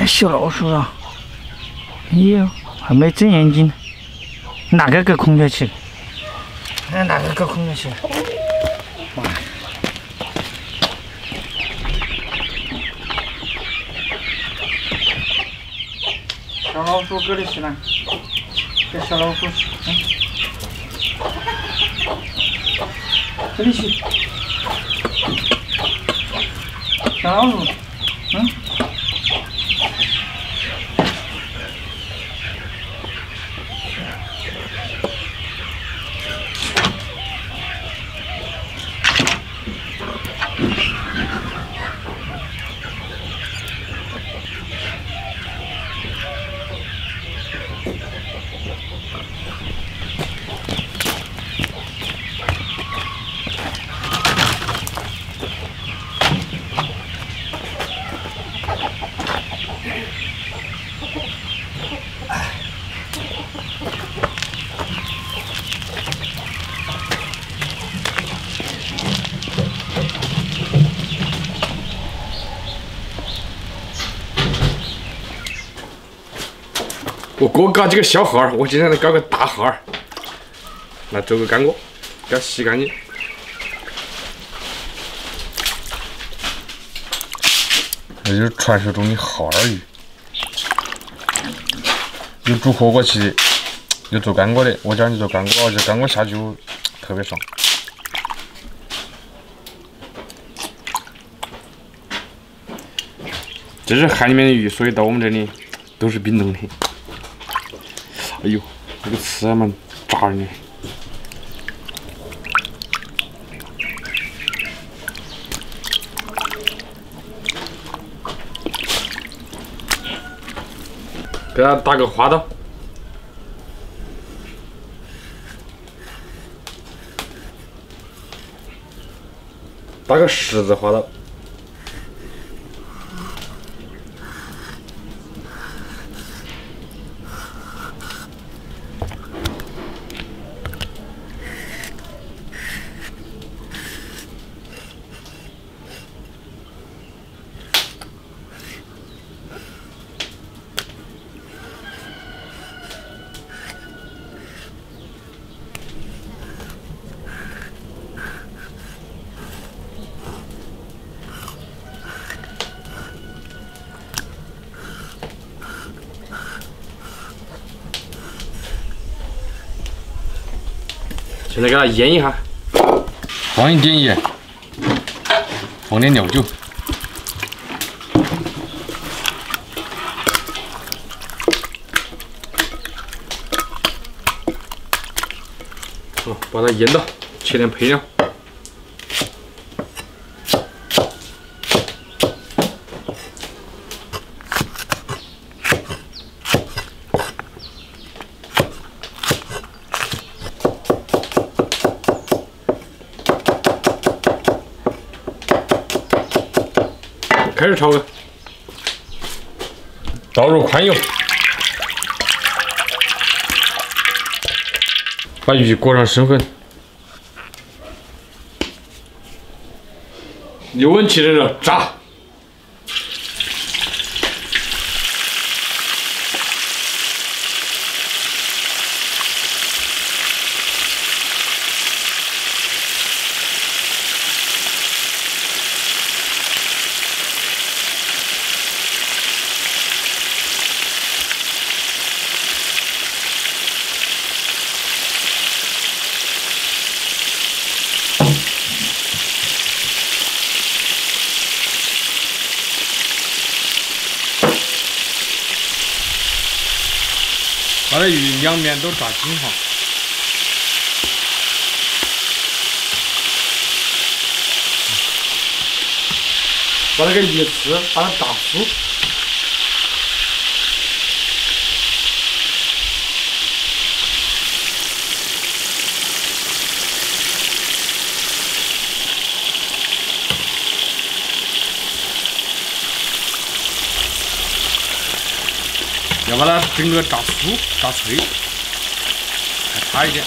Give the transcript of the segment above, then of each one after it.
小老鼠啊！哎呦，还没睁眼睛，哪个搞空调去了？哎，哪个搞空调去了？妈！小老鼠搁里去了，这小老鼠，这里去。小老鼠，我哥搞几个小号儿，我今天来搞个大号儿，来做个干锅，给它洗干净。这就是传说中的耗儿鱼，有煮火锅吃的，有做干锅的。我教你做干锅，这干锅下去特别爽。这是海里面的鱼，所以到我们这里都是冰冻的。哎呦，这个刺还蛮扎人的。给它打个花刀，打个十字花刀。现在给它腌一下，放一点盐，放点料酒，好，把它腌到，切点配料。开始炒个，倒入宽油，把鱼裹上生粉，油温起来了，炸。把这鱼两面都炸金黄，把那个鱼刺把它炸酥。要把它整个炸酥、炸脆，还差一点。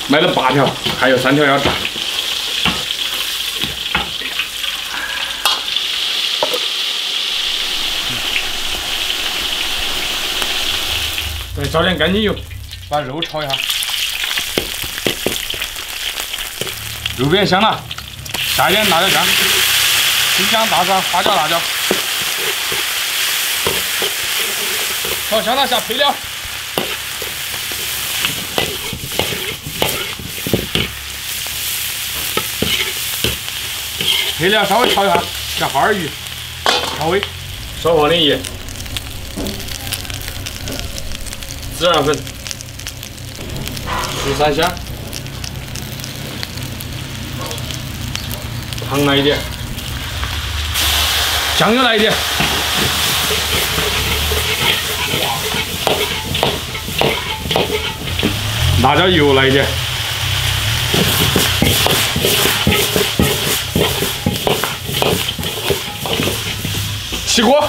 买了8条，还有3条要炸。再烧点干净油，把肉炒一下。肉变香了，下一点辣椒酱，生姜、大蒜、花椒、辣椒。炒香了，下配料。配料稍微炒一下，下花儿鱼，调味，少放点盐，孜然粉，十三香，糖来一点，酱油来一点，辣椒油来一点。起锅，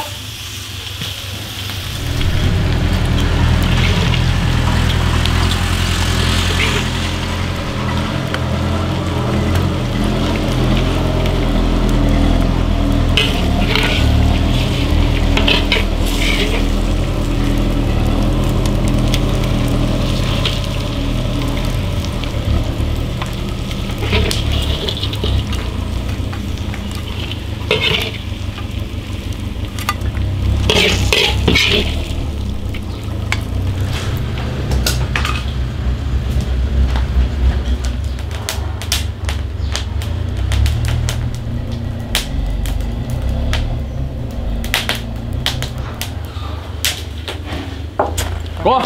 哥，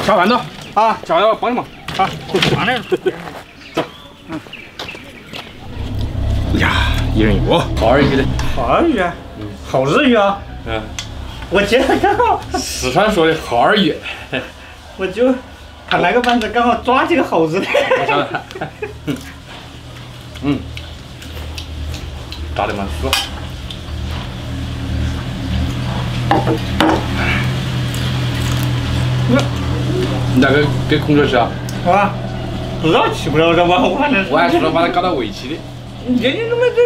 下饭了啊！下饭了，帮你忙啊！完了，走。呀，一人一个，好儿鱼的。好儿鱼啊，好日鱼啊！嗯，我今天刚好，四川说的好儿鱼。我就看那个板子刚好抓几个猴子的。我晓得。嗯，炸得蛮酥。你那个给孔雀吃啊？啊，不知道吃不了的吧？我还除了把它搞到胃气的。你怎么这？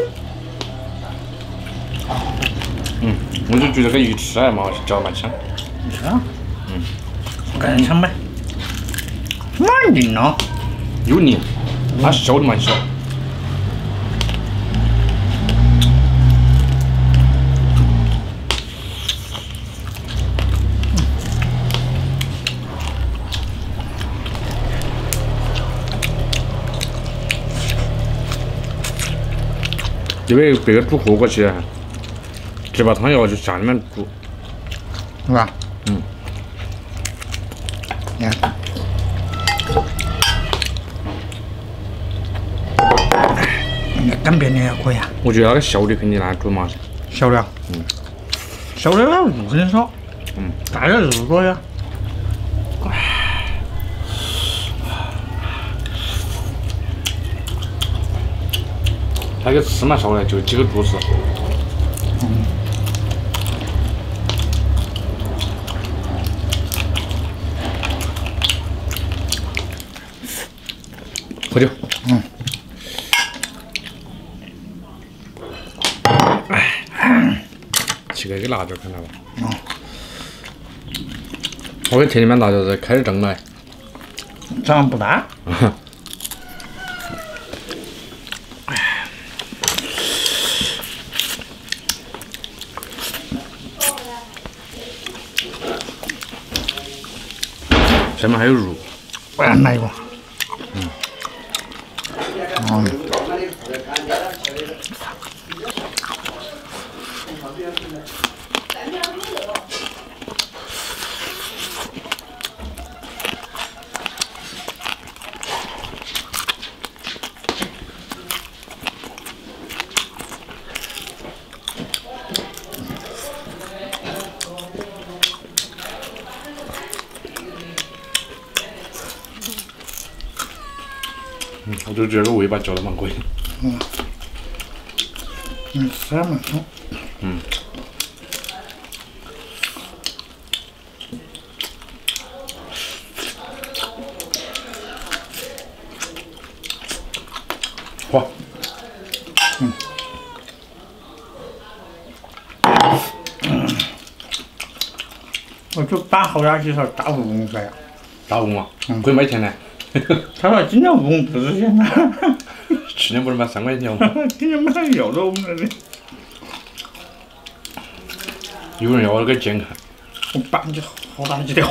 我就觉得跟鱼吃还蛮嚼蛮香。你看，赶紧尝呗。蛮硬哦。有泥，它削的蛮小。因为别个煮火锅去，直把汤要就下里面煮，是吧？你看，那干煸的也可以啊。我觉得那个小的肯定拿煮嘛噻。小的，小的那肉很少，大的肉多呀。那个芝麻烧呢，就几个竹子。喝酒。吃个辣椒看到吧？我给田里面辣椒在开始挣了。长不大。下面还有肉，来一个。我就觉得这个尾巴嚼得蛮贵。吃了蛮多。哇。我我就搬好家几条大乌龙出来。大乌龙啊，可以卖钱呢。他说今年乌龙不值钱了。去年不是卖3块钱吗？今年买要了我们那里。有人要那个健康。我搬起好大几条。